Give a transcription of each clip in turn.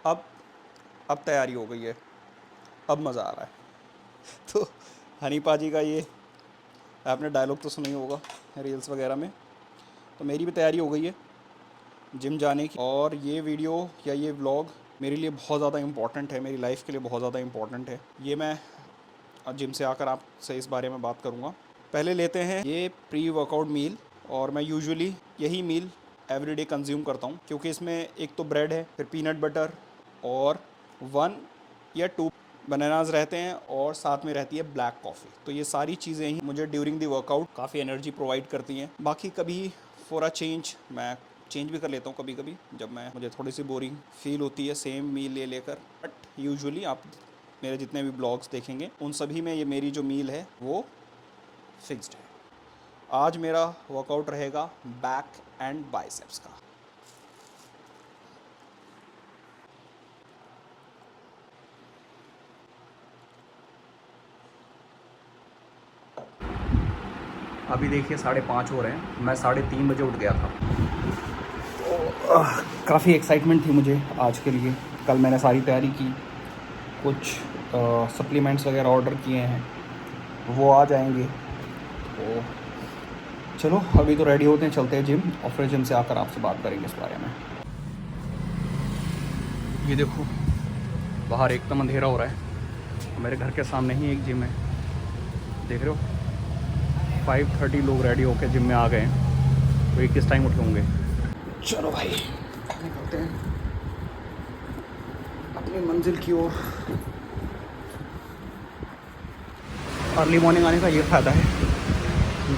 अब अब तैयारी हो गई है, अब मज़ा आ रहा है। तो हनी पाजी का ये आपने डायलॉग तो सुना ही होगा रील्स वगैरह में। तो मेरी भी तैयारी हो गई है जिम जाने की, और ये वीडियो या ये व्लॉग मेरे लिए बहुत ज़्यादा इम्पॉर्टेंट है, मेरी लाइफ के लिए बहुत ज़्यादा इम्पॉर्टेंट है। ये मैं जिम से आकर आपसे इस बारे में बात करूँगा। पहले लेते हैं ये प्री वर्कआउट मील, और मैं यूजुअली यही मील एवरीडे कंज्यूम करता हूँ, क्योंकि इसमें एक तो ब्रेड है, फिर पीनट बटर और 1 या 2 बनानाज रहते हैं, और साथ में रहती है ब्लैक कॉफ़ी। तो ये सारी चीज़ें ही मुझे ड्यूरिंग दी वर्कआउट काफ़ी एनर्जी प्रोवाइड करती हैं। बाकी कभी फॉर अ चेंज मैं चेंज भी कर लेता हूँ कभी कभी, जब मुझे थोड़ी सी बोरिंग फील होती है सेम मील ले लेकर। बट यूजुअली आप मेरे जितने भी ब्लॉग्स देखेंगे उन सभी में ये मेरी जो मील है वो फिक्स्ड है। आज मेरा वर्कआउट रहेगा बैक एंड बाइसेप्स का। अभी देखिए 5:30 हो रहे हैं, मैं 3:30 बजे उठ गया था। तो काफ़ी एक्साइटमेंट थी मुझे आज के लिए। कल मैंने सारी तैयारी की, कुछ सप्लीमेंट्स वगैरह ऑर्डर किए हैं, वो आ जाएंगे। तो चलो अभी तो रेडी होते हैं, चलते हैं जिम, और फिर जिम से आकर आपसे बात करेंगे इस बारे में। ये देखो बाहर एकदम अंधेरा हो रहा है, मेरे घर के सामने ही एक जिम है, देख रहे हो। 5:30 लोग रेडी होकर जिम में आ गए हैं, तो ये किस टाइम उठे होंगे। चलो भाई निकलते हैं अपनी मंजिल की ओर। अर्ली मॉर्निंग आने का ये फ़ायदा है,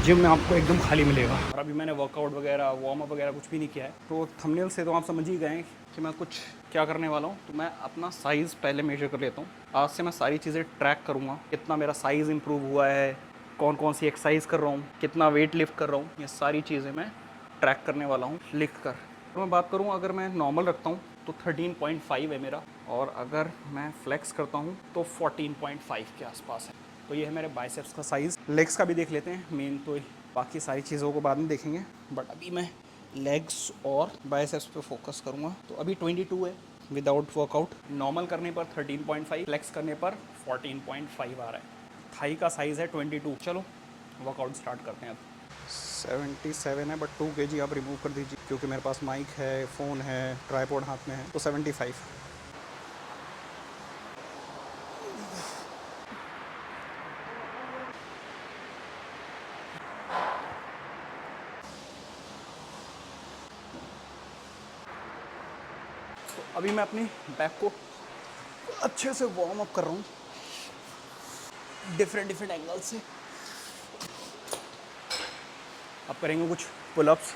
जिम में आपको एकदम खाली मिलेगा। और अभी मैंने वर्कआउट वगैरह वार्म अप वगैरह कुछ भी नहीं किया है, तो थंबनेल से तो आप समझ ही गए हैं कि मैं कुछ क्या करने वाला हूँ। तो मैं अपना साइज़ पहले मेजर कर लेता हूँ। आज से मैं सारी चीज़ें ट्रैक करूँगा, कितना मेरा साइज़ इंप्रूव हुआ है, कौन कौन सी एक्सरसाइज कर रहा हूँ, कितना वेट लिफ्ट कर रहा हूँ, ये सारी चीज़ें मैं ट्रैक करने वाला हूँ लिख कर। तो मैं बात करूँ, अगर मैं नॉर्मल रखता हूँ तो 13.5 है मेरा, और अगर मैं फ्लेक्स करता हूँ तो 14.5 के आसपास है। तो ये है मेरे बाइसेप्स का साइज़। लेग्स का भी देख लेते हैं मेन, तो बाकी सारी चीज़ों को बाद में देखेंगे, बट अभी मैं लेग्स और बाइसेप्स पे फोकस करूँगा। तो अभी 22 है विदाउट वर्कआउट, नॉर्मल करने पर 13.5, फ्लेक्स करने पर 14.5 आ रहा है। थाई का साइज़ है 22। चलो वर्कआउट स्टार्ट करते हैं। अब 77 है, बट 2 kg आप रिमूव कर दीजिए, क्योंकि मेरे पास माइक है, फ़ोन है, ट्राईपॉड हाथ में है, तो 75। अभी मैं अपनी बैक को अच्छे से वार्म अप कर रहा हूँ डिफरेंट एंगल से। अब करेंगे कुछ पुलअप्स,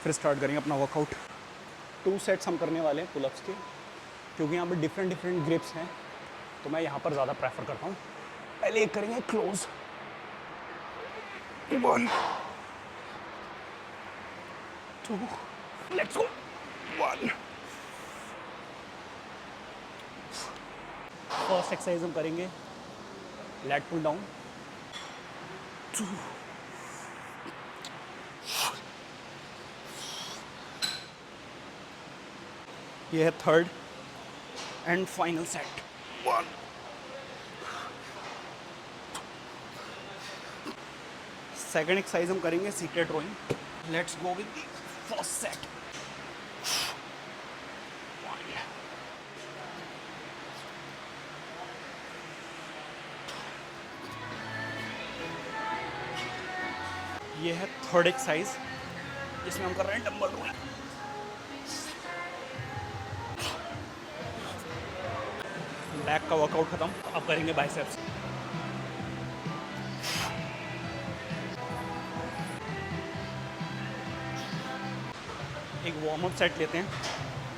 फिर स्टार्ट करेंगे अपना वर्कआउट। 2 सेट्स हम करने वाले हैं पुलअप्स के, क्योंकि यहाँ पर डिफरेंट ग्रिप्स हैं, तो मैं यहाँ पर ज़्यादा प्रेफर करता हूँ। पहले एक करेंगे close, 1 2 let's go, 1। First exercise हम करेंगे लेट पुल डाउन, 2। ये है third and final set, 1। Second exercise हम करेंगे seated rowing. Let's go with the first set, 1। ये है थर्ड एक्सरसाइज, जिसमें हम कर रहे हैं डंबल रोइंग। बैक का वर्कआउट खत्म, अब करेंगे बाइसेप्स। एक वार्म अप सेट लेते हैं,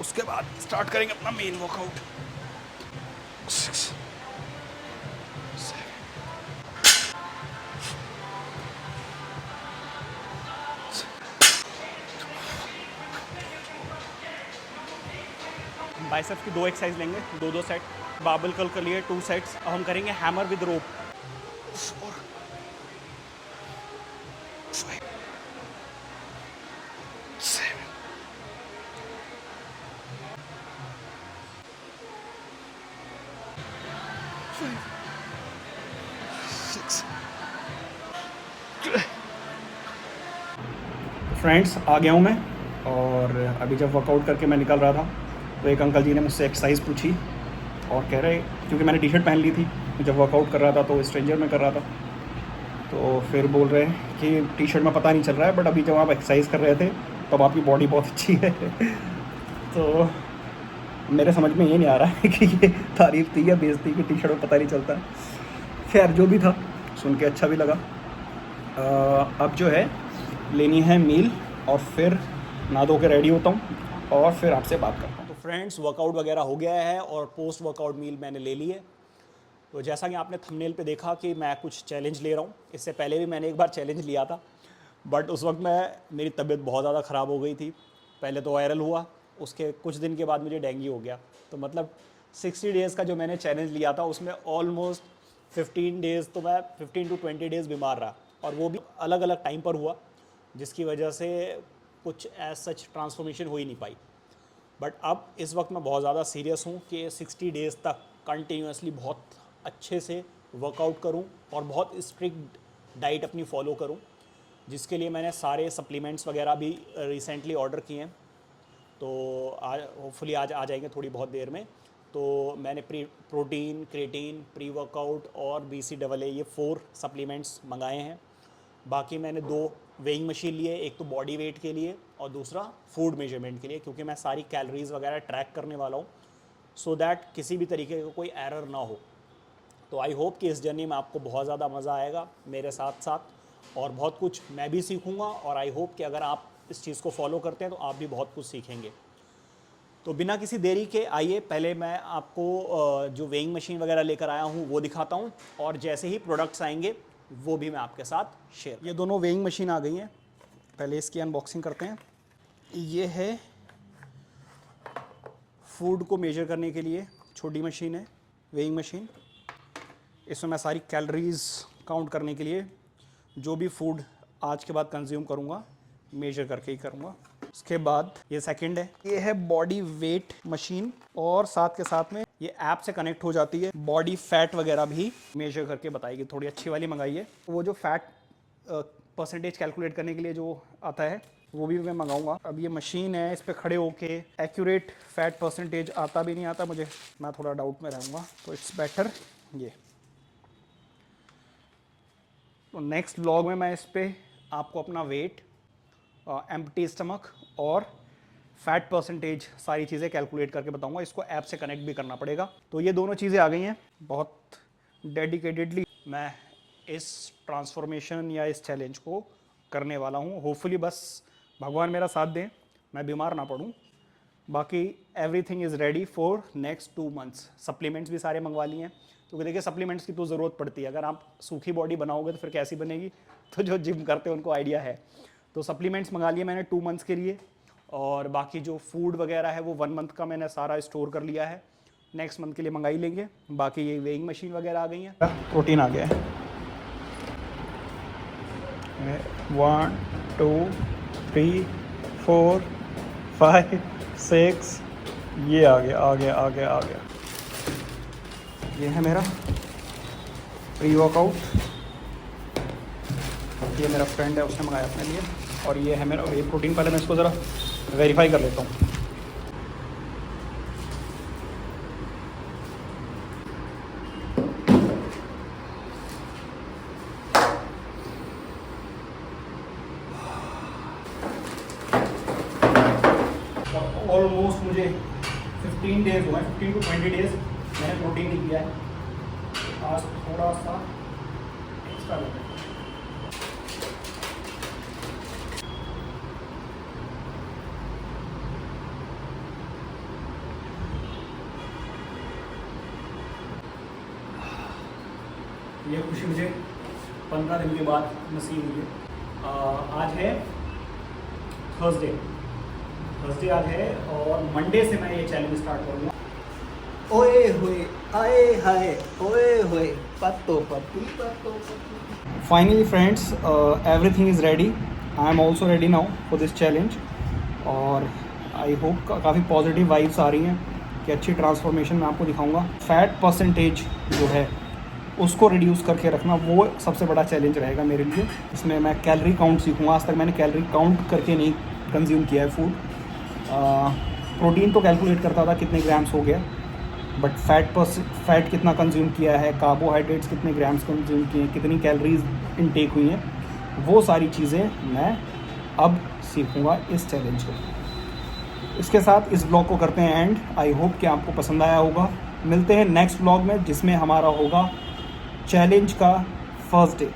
उसके बाद स्टार्ट करेंगे अपना मेन वर्कआउट। 6 बाइसेप्स की 2 एक्सरसाइज लेंगे, 2 सेट। बाबल कल कर लिए 2 सेट्स। अब हम करेंगे हैमर विद रोप, 4 5 7 फ्रेंड्स आ गया हूँ मैं, और अभी जब वर्कआउट करके मैं निकल रहा था तो एक अंकल जी ने मुझसे एक्सरसाइज पूछी और कह रहे, क्योंकि मैंने टी शर्ट पहन ली थी जब वर्कआउट कर रहा था तो स्ट्रेंजर में कर रहा था, तो फिर बोल रहे हैं कि टी शर्ट में पता नहीं चल रहा है बट अभी जब आप एक्सरसाइज कर रहे थे तब आपकी बॉडी बहुत अच्छी है। तो मेरे समझ में ये नहीं आ रहा है कि ये तारीफ़ थी या बेइज्जती कि टी शर्ट में पता नहीं चलता। खैर जो भी था, सुन के अच्छा भी लगा। अब जो है लेनी है मील और फिर नहा धो के रेडी होता हूँ और फिर आपसे बात करता हूँ। तो फ्रेंड्स वर्कआउट वगैरह हो गया है और पोस्ट वर्कआउट मील मैंने ले ली है। तो जैसा कि आपने थंबनेल पे देखा कि मैं कुछ चैलेंज ले रहा हूँ, इससे पहले भी मैंने एक बार चैलेंज लिया था बट उस वक्त मेरी तबीयत बहुत ज़्यादा ख़राब हो गई थी। पहले तो वायरल हुआ, उसके कुछ दिन के बाद मुझे डेंगू हो गया। तो मतलब 60 डेज़ का जो मैंने चैलेंज लिया था उसमें ऑलमोस्ट 15 डेज़ तो मैं 15 to 20 डेज़ बीमार रहा, और वो भी अलग अलग टाइम पर हुआ, जिसकी वजह से कुछ एज सच ट्रांसफॉर्मेशन हो ही नहीं पाई। बट अब इस वक्त मैं बहुत ज़्यादा सीरियस हूँ कि 60 डेज़ तक कंटिन्यूसली बहुत अच्छे से वर्कआउट करूँ और बहुत स्ट्रिक्ट डाइट अपनी फॉलो करूँ, जिसके लिए मैंने सारे सप्लीमेंट्स वगैरह भी रिसेंटली ऑर्डर किए हैं। तो आज होपफुली आज आ जाएंगे थोड़ी बहुत देर में। तो मैंने प्रोटीन, क्रेटीन, प्री वर्कआउट और BCAA ये 4 सप्लीमेंट्स मंगाए हैं। बाकी मैंने 2 वेइंग मशीन लिए, एक तो बॉडी वेट के लिए और दूसरा फूड मेजरमेंट के लिए, क्योंकि मैं सारी कैलोरीज वगैरह ट्रैक करने वाला हूँ, सो दैट किसी भी तरीके का कोई एरर ना हो। तो आई होप कि इस जर्नी में आपको बहुत ज़्यादा मज़ा आएगा मेरे साथ साथ, और बहुत कुछ मैं भी सीखूँगा, और आई होप कि अगर आप इस चीज़ को फॉलो करते हैं तो आप भी बहुत कुछ सीखेंगे। तो बिना किसी देरी के आइए पहले मैं आपको जो वेइंग मशीन वगैरह लेकर आया हूँ वो दिखाता हूँ, और जैसे ही प्रोडक्ट्स आएंगे वो भी मैं आपके साथ शेयर। ये दोनों वेइंग मशीन आ गई हैं, पहले इसकी अनबॉक्सिंग करते हैं। ये है फूड को मेजर करने के लिए छोटी मशीन है, वेइंग मशीन। इसमें मैं सारी कैलोरीज काउंट करने के लिए जो भी फूड आज के बाद कंज्यूम करूँगा मेजर करके ही करूँगा। उसके बाद ये सेकंड है, ये है बॉडी वेट मशीन, और साथ के साथ में ये ऐप से कनेक्ट हो जाती है, बॉडी फैट वगैरह भी मेजर करके बताएगी। थोड़ी अच्छी वाली मंगाई है, वो जो फैट परसेंटेज कैलकुलेट करने के लिए जो आता है वो भी मैं मंगाऊंगा। अब ये मशीन है, इस पर खड़े होके एक्यूरेट फैट परसेंटेज आता भी नहीं आता मुझे, मैं थोड़ा डाउट में रहूँगा, तो इट्स बेटर ये। तो नेक्स्ट व्लॉग में मैं इस पर आपको अपना वेट, एम्प्टी स्टमक और फैट परसेंटेज सारी चीज़ें कैलकुलेट करके बताऊंगा। इसको ऐप से कनेक्ट भी करना पड़ेगा। तो ये दोनों चीज़ें आ गई हैं। बहुत डेडिकेटेडली मैं इस ट्रांसफॉर्मेशन या इस चैलेंज को करने वाला हूँ। होपफुली बस भगवान मेरा साथ दें, मैं बीमार ना पड़ूँ। बाकी everything is ready for next 2 months. Supplements भी सारे मंगवा लिए हैं, क्योंकि देखिए सप्लीमेंट्स की तो ज़रूरत पड़ती है। अगर आप सूखी बॉडी बनाओगे तो फिर कैसी बनेगी, तो जो जिम करते हैं उनको आइडिया है। तो सप्लीमेंट्स मंगा लिए मैंने 2 मंथ्स के लिए, और बाकी जो फूड वगैरह है वो 1 मंथ का मैंने सारा स्टोर कर लिया है, नेक्स्ट मंथ के लिए मंगा ही लेंगे। बाकी ये वेइंग मशीन वगैरह आ गई हैं, प्रोटीन आ गया है। 1 2 3 4 5 6 ये आ गया। ये है मेरा प्री वर्कआउट, ये मेरा फ्रेंड है उसने मंगाया अपने लिए, और ये है मेरा वे प्रोटीन। पहले मैं इसको ज़रा वेरीफाई कर लेता हूँ। ऑलमोस्ट मुझे 15 डेज़ हुए, 15 to 20 डेज़ मैंने प्रोटीन नहीं किया है। आज थोड़ा सा एक्स्ट्रा लेते हैं। ये खुशी मुझे 15 दिन के बाद नसीब हुई है। आज है थर्सडे आज है, और मंडे से मैं ये चैलेंज स्टार्ट करूँगा। ओए होए आए हाय, ओए होए पत्तो पत्ती। Finally friends, everything is ready. I am also ready now for this challenge, और आई होप काफ़ी पॉजिटिव वाइब्स आ रही हैं कि अच्छी ट्रांसफॉर्मेशन मैं आपको दिखाऊंगा। फैट परसेंटेज जो है उसको रिड्यूस करके रखना, वो सबसे बड़ा चैलेंज रहेगा मेरे लिए। इसमें मैं कैलोरी काउंट सीखूँगा। आज तक मैंने कैलोरी काउंट करके नहीं कंज्यूम किया है फूड। प्रोटीन तो कैलकुलेट करता था कितने ग्राम्स हो गया, बट फैट कितना कंज्यूम किया है, कार्बोहाइड्रेट्स कितने ग्राम्स कंज्यूम किए हैं, कितनी कैलोरीज इनटेक हुई हैं, वो सारी चीज़ें मैं अब सीखूँगा इस चैलेंज को। इसके साथ इस ब्लॉग को करते हैं एंड। आई होप कि आपको पसंद आया होगा। मिलते हैं नेक्स्ट ब्लॉग में, जिसमें हमारा होगा चैलेंज का first day.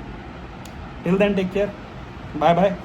Till then take care, bye bye.